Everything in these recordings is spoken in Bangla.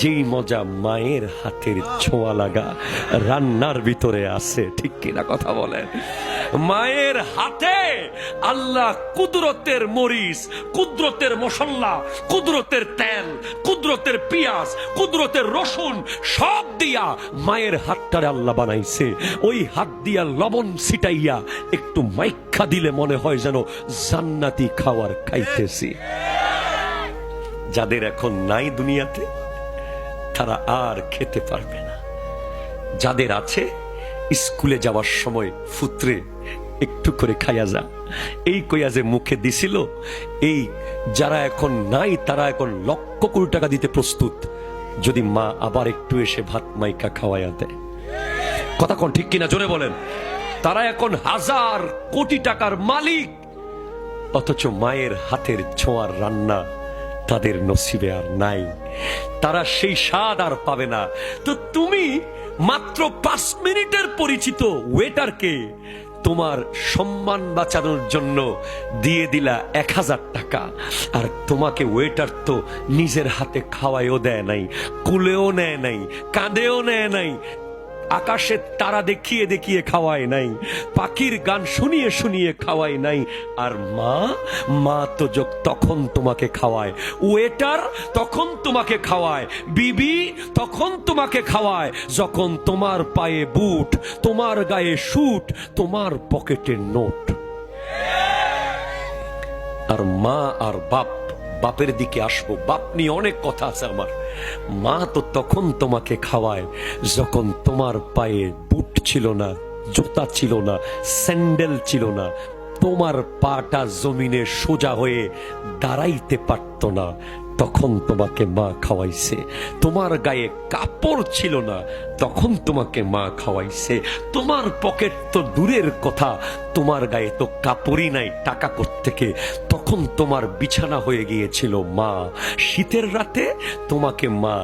যেই মজা মায়ের হাতের ছোঁয়া লাগা রান্নার ভিতরে আছে, ঠিক কিনা কথা বলেন? মায়ের হাতে আল্লাহ কুদরতের মরিচ, কুদরতের মশলা, কুদরতের তেল, কুদরতের পেঁয়াজ, কুদরতের রসুন সব দিয়া মায়ের হাতটারে আল্লাহ বানাইছে। ওই হাত দিয়া লবণ ছিটাইয়া একটু মাইখা দিলে মনে হয় যেন জান্নাতি খাওয়ার খাইতেছি। যাদের এখন নাই দুনিয়াতে তারা আর খেতে পারবে না। যাদের আছে স্কুলে যাওয়ার সময় ফুত্রে একটু করে খাইয়া যা, এই কইয়া যে মুখে দিছিল, এই যারা এখন নাই তারা এখন লক্ষ কোটি টাকা দিতে প্রস্তুত যদি মা আবার একটু এসে ভাত মাইকা খাওয়াইয়া দেয়। কথা কোন ঠিক কিনা জোরে বলেন? তারা এখন হাজার কোটি টাকার মালিক, অথচ মায়ের হাতের ছোঁয়ার রান্না তাদের নসিবে আর নাই। তারা সেই স্বাদ আর পাবে না। তো তুমি মাত্র 5 মিনিটের পরিচিত ওয়েটারকে তোমার সম্মান বাঁচানোর জন্য দিয়ে দিলা 1000 টাকা, আর তোমাকে ওয়েটার তো নিজের হাতে খাওয়াইও দেয় নাই, কুলেও নেয় নাই, কাঁদেও নেয় নাই, আকাশে তারা দেখিয়ে দেখিয়ে খাওয়ায় নাই, পাখির গান শুনিয়ে শুনিয়ে খাওয়ায় নাই। আর মা তো তখন তোমাকে খাওয়ায়, ওয়েটার তখন তোমাকে খাওয়ায়, বিবি তখন তোমাকে খাওয়ায় যখন তোমার পায়ে বুট, তোমার গায়ে শুট, তোমার পকেটে নোট। আর মা আর বাপের দিকে আসবো, বাপ নিয়ে অনেক কথা আছে আমার। মা তো তখন তোমাকে খাওয়ায় যখন তোমার পায়ে বুট ছিল না, জুতা ছিল না, স্যান্ডেল ছিল না, তোমার পাটা জমিনে সোজা হয়ে দাঁড়াইতে পারত না, তখন তোমাকে মা খাওয়াইছে। তোমার গায়ে কাপড় ছিল না, তখন তোমাকে মা খাওয়াইছে। তোমার পকেট তো দূরের কথা, তোমার গায়ে তো কাপড়ই নাই টাকা কোত্থেকে, তখন তোমার বিছানা হয়ে গিয়েছিল মা। শীতের রাতে তোমাকে মা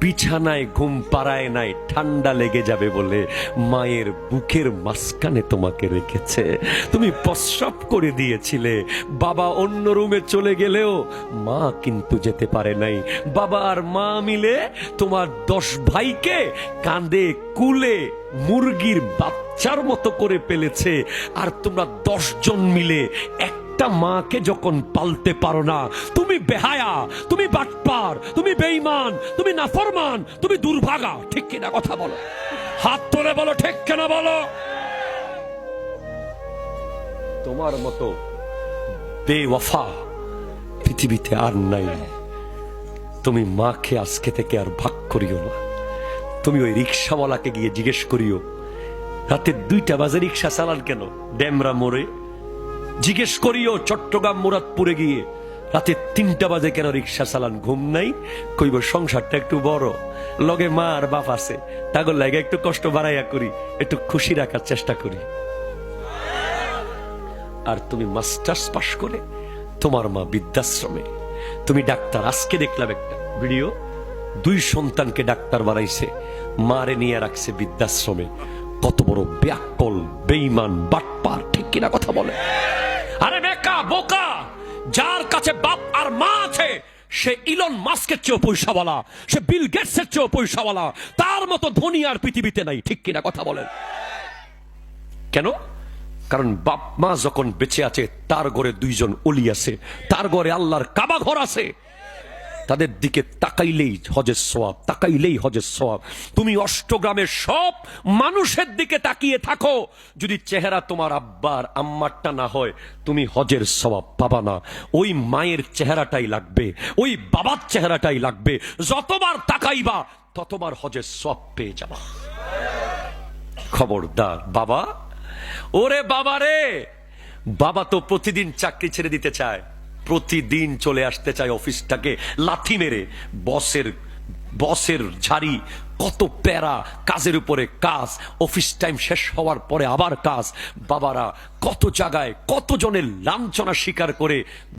বিছানায় ঘুম পাড়ায় নাই, ঠান্ডা লেগে যাবে বলে মায়ের বুকের মাঝখানে তোমাকে রেখেছে। তুমি প্রস্রাব করে দিয়েছিলে, বাবা অন্য রুমে চলে গেলেও মা কিন্তু যেতে পারে নাই। বাবা আর মা মিলে তোমার 10 ভাইকে কাঁধে কুলে মুরগির বাচ্চার মতো করে ফেলেছে। আর তোমরা 10 জন মিলে একটা মাকে যখন পালতে পারো না, তুমি বেহায়া, তুমি বাটপার, তুমি বেঈমান, তুমি নাফরমান, তুমি দুর্ভাগা। ঠিক কিনা কথা বলো? হাত তুলে বলো ঠিক কিনা বলো? তোমার মতো বেওয়াফা পৃথিবীতে আর নাই। তুমি মাকে আজকে থেকে আর ভাগ করিও না। তুমি ওই রিক্সাওয়ালাকে গিয়ে জিজ্ঞেস করিও, রাতে 2টা বাজে রিক্সা চালান কেন ডেমরা মোড়ে? জিজ্ঞেস করিও চট্টগ্রাম মুরাদপুরে গিয়ে রাতে 3টা বাজে কেন রিক্সা চালান? ঘুম নাই? কইব সংসারটা একটু বড়, লগে মা আর বাপ আছে, তাগর লাগে একটু কষ্ট বাড়াইয়া করি, একটু খুশি রাখার চেষ্টা করি। আর তুমি মাস্টার্স পাশ করে তোমার মা বৃদ্ধাশ্রমে, তুমি ডাক্তার। আজকে দেখলাম একটা ভিডিও, 2 সন্তানকে ডাক্তার বানাইছে, মারে নিয়ে রাখছে বৃদ্ধাশ্রমে। কত বড় ব্যাককল, বেঈমান, বাটপার। ঠিক কিনা কথা বলে? আরে বেকা বোকা, যার কাছে বাপ আর মা আছে সে ইলন মাস্কের চেয়েও পয়সাওয়ালা, সে বিল গেটসের চেয়েও পয়সাওয়ালা, তার মতো ধনী আর পৃথিবীতে নাই। ঠিক কিনা কথা বলেন? কেন? কারণ বাপ মা যখন বেঁচে আছে তার ঘরে 2 জন ওলি আছে, তার ঘরে আল্লাহর কাবা ঘর আছে, তাদের দিকে তাকাইলেই হজের সওয়াব, তাকাইলেই হজের সওয়াব। তুমি অষ্টগ্রামের সব মানুষের দিকে তাকিয়ে থাকো, যদি চেহারা তোমার আব্বার আম্মারটা না হয় তুমি হজের সওয়াব পাবা না। ওই মায়ের চেহারাটাই লাগবে, ওই বাবার চেহারাটাই লাগবে। যতবার তাকাইবা ততবার হজের সওয়াব পেয়ে যাবা। খবরদার বাবা, ওরে বাবা রে, বাবা তো প্রতিদিন চাকরি ছেড়ে দিতে চায়, প্রতিদিন চলে আসতে চায় অফিসটাকে লাথি মেরে। বসের ঝাড়ি, কত প্যারা, কাজের উপরে কাজ, অফিস টাইম শেষ হওয়ার পরে আবার কাজ। বাবারা কত জায়গায় কত জনের লাঞ্ছনা স্বীকার করে